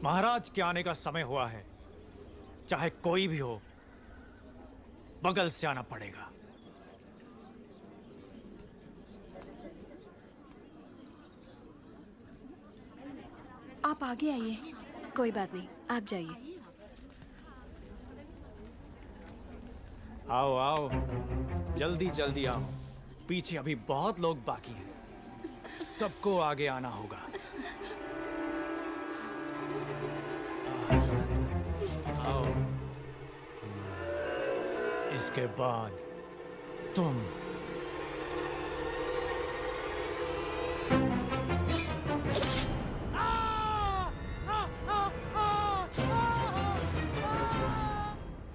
महाराज के आने का समय हुआ है। चाहे कोई भी हो, बगल से आना पड़ेगा। आप आगे आइए। कोई बात नहीं, आप जाइए। आओ आओ, जल्दी जल्दी आओ। पीछे अभी बहुत लोग बाकी हैं। सबको आगे आना होगा। आओ। इसके बाद तुम।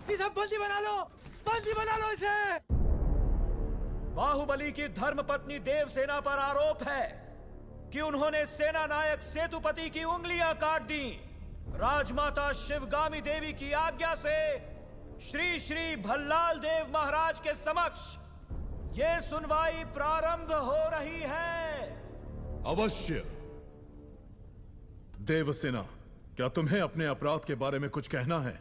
इसे बंदी बना लो, बंदी बना लो इसे। बाहुबली की धर्मपत्नी देवसेना पर आरोप है कि उन्होंने सेना नायक सेतुपति की उंगलियां काट दी। राजमाता शिवगामी देवी की आज्ञा से श्री श्री भल्लाल देव महाराज के समक्ष ये सुनवाई प्रारंभ हो रही है। अवश्य। देवसेना, क्या तुम्हें अपने अपराध के बारे में कुछ कहना है?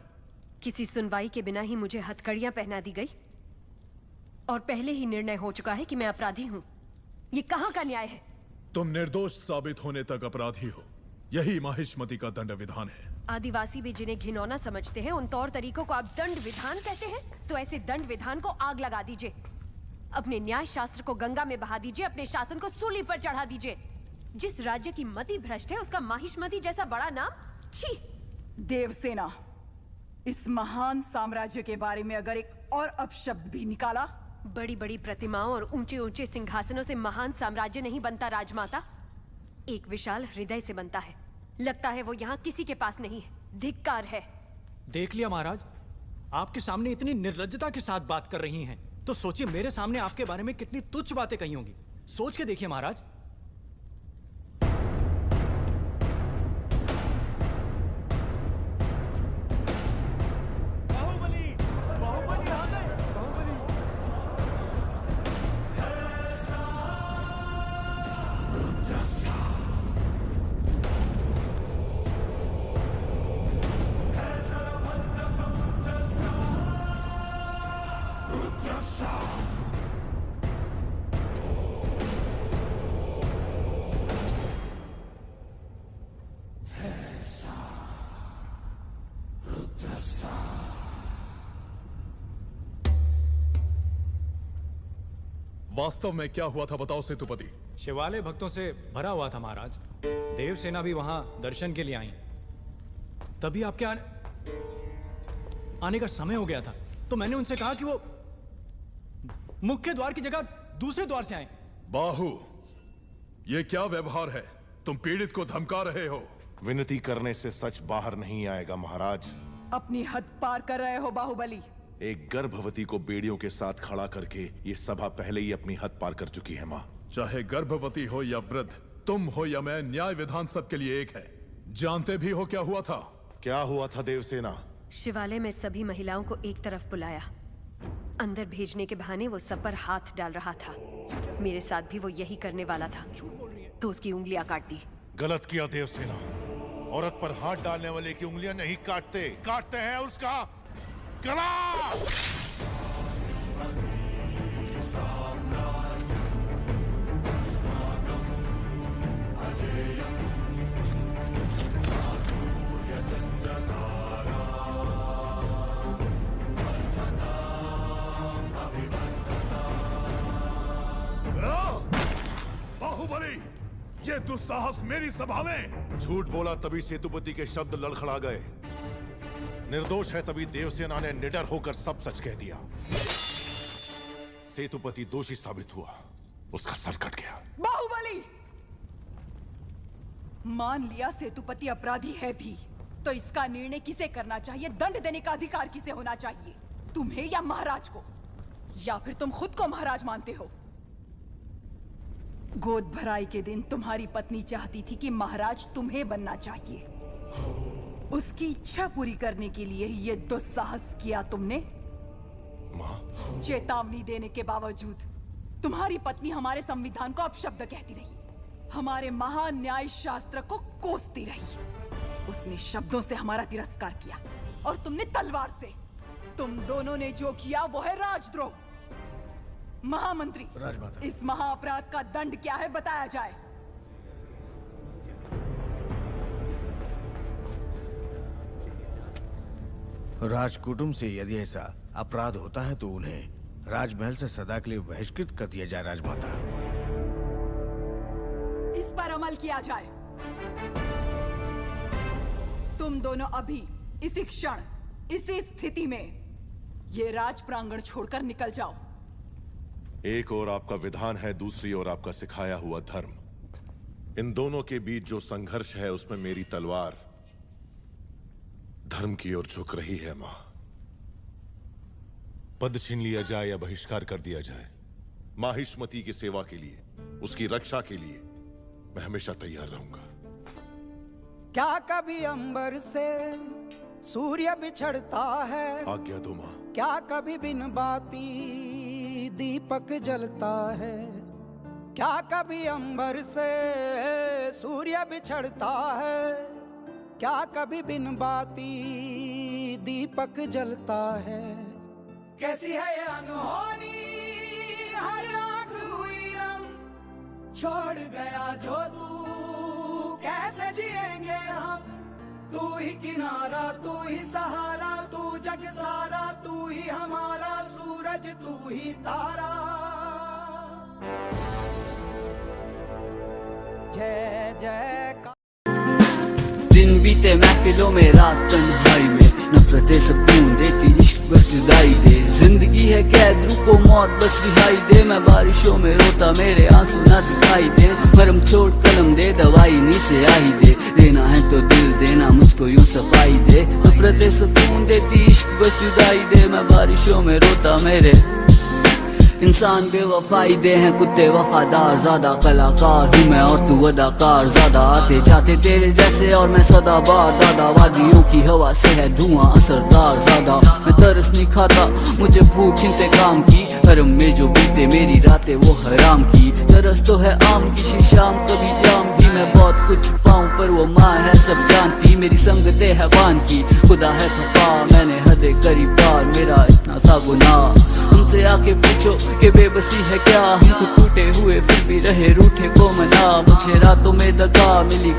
किसी सुनवाई के बिना ही मुझे हथकड़ियां पहना दी गई और पहले ही निर्णय हो चुका है कि मैं अपराधी हूं। ये कहां का न्याय है? तुम निर्दोष साबित होने तक अपराधी हो। यही माहिष्मति का दंड विधान है। आदिवासी भी जिन्हें घिनौना समझते हैं, उन तौर तरीकों को आप दंड विधान कहते हैं? तो ऐसे दंड विधान को आग लगा दीजिए। अपने न्याय शास्त्र को गंगा में बहा दीजिए, अपने शासन को सूली पर चढ़ा दीजिए। जिस राज्य की मति भ्रष्ट है, उसका माहिष्मति जैसा बड़ा नाम? छी! देवसेना, इस महान साम्राज्य के बारे में अगर एक और अपशब्द भी निकाला। बड़ी बड़ी प्रतिमाओं और ऊंचे ऊंचे सिंहासनों से महान साम्राज्य नहीं बनता राजमाता, एक विशाल हृदय से बनता है। लगता है वो यहाँ किसी के पास नहीं है। धिक्कार है। देख लिया महाराज, आपके सामने इतनी निर्लज्जता के साथ बात कर रही हैं, तो सोचिए मेरे सामने आपके बारे में कितनी तुच्छ बातें कही होंगी। सोच के देखिए महाराज। वास्तव में क्या हुआ था बताओ सेतुपति। शिवालय भक्तों से भरा हुआ था महाराज। देवसेना भी वहां दर्शन के लिए आई। तभी आपके आने का समय हो गया था, तो मैंने उनसे कहा कि वो मुख्य द्वार की जगह दूसरे द्वार से आए। बाहु, ये क्या व्यवहार है? तुम पीड़ित को धमका रहे हो। विनती करने से सच बाहर नहीं आएगा महाराज। अपनी हद पार कर रहे हो बाहुबली। एक गर्भवती को बेड़ियों के साथ खड़ा करके ये सभा पहले ही अपनी हद पार कर चुकी है माँ। चाहे गर्भवती हो या वृद्ध, तुम हो या मैं, न्याय विधान सबके लिए एक है। जानते भी हो क्या हुआ था? क्या हुआ था देवसेना? शिवालय में सभी महिलाओं को एक तरफ बुलाया। अंदर भेजने के बहाने वो सब पर हाथ डाल रहा था। मेरे साथ भी वो यही करने वाला था, तो उसकी उंगलियां काट दी। गलत किया देवसेना। औरत पर हाथ डालने वाले की उंगलियां नहीं काटते, काटते हैं उसका गला। बाहुबली, ये दुस्साहस मेरी सभा में। झूठ बोला तभी सेतुपति के शब्द लड़खड़ा गए। निर्दोष है तभी देवसेना ने निडर होकर सब सच कह दिया। सेतुपति दोषी साबित हुआ, उसका सर कट गया। बाहुबली, मान लिया सेतुपति अपराधी है भी, तो इसका निर्णय किसे करना चाहिए, दंड देने का अधिकार किसे होना चाहिए? तुम्हें या महाराज को? या फिर तुम खुद को महाराज मानते हो? गोद भराई के दिन तुम्हारी पत्नी चाहती थी कि महाराज तुम्हें बनना चाहिए। उसकी इच्छा पूरी करने के लिए ये दुस्साहस किया तुमने। माँ, चेतावनी देने के बावजूद तुम्हारी पत्नी हमारे संविधान को अपशब्द कहती रही, हमारे महान न्याय शास्त्र को कोसती रही। उसने शब्दों से हमारा तिरस्कार किया और तुमने तलवार से। तुम दोनों ने जो किया वो है राजद्रोह। महामंत्री, राजमाता। इस महाअपराध का दंड क्या है बताया जाए। राजकुटुंब से यदि ऐसा अपराध होता है तो उन्हें राजमहल से सदा के लिए बहिष्कृत कर दिया जाए। राजमाता, इस पर अमल किया जाए। तुम दोनों अभी इसी क्षण इसी स्थिति में ये राज प्रांगण छोड़कर निकल जाओ। एक और आपका विधान है, दूसरी ओर आपका सिखाया हुआ धर्म। इन दोनों के बीच जो संघर्ष है उसमें मेरी तलवार धर्म की ओर झुक रही है। मां, पद छीन लिया जाए या बहिष्कार कर दिया जाए, माहिष्मती की सेवा के लिए, उसकी रक्षा के लिए मैं हमेशा तैयार रहूंगा। क्या कभी अंबर से सूर्य बिछड़ता है? आज्ञा दो मां। क्या कभी बिन बाती दीपक जलता है? क्या कभी अंबर से सूर्य बिछड़ता है? क्या कभी बिन बाती दीपक जलता है? कैसी है ये अनहोनी, हर आंख हुई रम, छोड़ गया जो तू कैसे जिएंगे हम? तू ही किनारा, तू ही सहारा, तू जग सारा, तू ही हमारा सूरज, तू ही तारा। जय जय का दिन बीते महफिलों में, रात तन्हाई में, नफरतें सुकून देती, इश्क बस जुदाई दे। जिंदगी है कैद, रुको मौत बस रिहाई दे। मैं बारिशों में रोता, मेरे आंसू ना दिखाई दे। मरम छोड़ कलम दे, दवाई नी से आई दे। देना है तो दिल देना, मुझको यूं सफाई दे। नफरतें सुकून देती, इश्क बस जुदाई दे। मैं बारिशों में रोता, मेरे इंसान बेवफाई दे हैं कुत्ते वफादार। ज्यादा कलाकार हूँ मैं और तू अदाकार। ज्यादा आते जाते तेरे जैसे और मैं सदाबार। दादा वादियों की हवा से है धुआं असरदार। ज्यादा मैं तरस नहीं खाता, मुझे भूख इंतकाम की। हरम में जो बीते मेरी रातें वो हराम की। तरस तो है आम की शीशाम, कभी जाम भी। मैं बहुत कुछ छुपाऊं पर वो माँ है सब जानती। मेरी संगतें हैवान की, खुदा है खफा। मैंने हदे करी पार, मेरा इतना सा गुनाह। हमसे आके पूछो कि बेबसी है क्या? हम टूटे हुए फिर भी रहे रूठे को मना। मुझे रातों में दगा मिली।